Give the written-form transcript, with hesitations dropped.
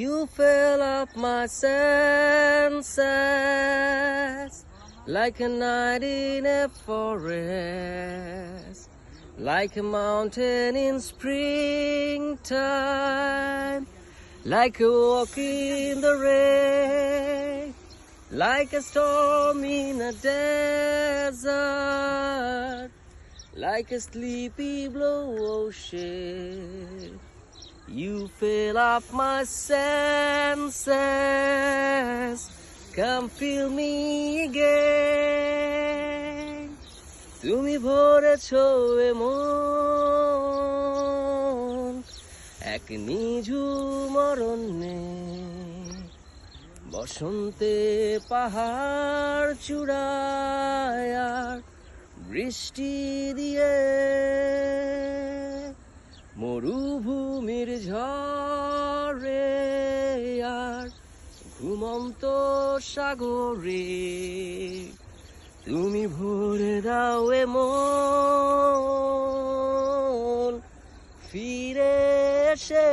You fill up my senses like a night in a forest, like a mountain in springtime, like a walk in the rain, like a storm in a desert, like a sleepy blue ocean. You fill up my senses, come fill me again. তুমি ভরেছো এমন এক নিঝুম অরণ্যে, বসন্তে পাহাড় চূড়ায় আর বৃষ্টি দিয়ে, মরুভূমির ঝড়ে আর ঘুমন্ত সাগরে, তুমি ভরে দাও এমন ফিরে এসে।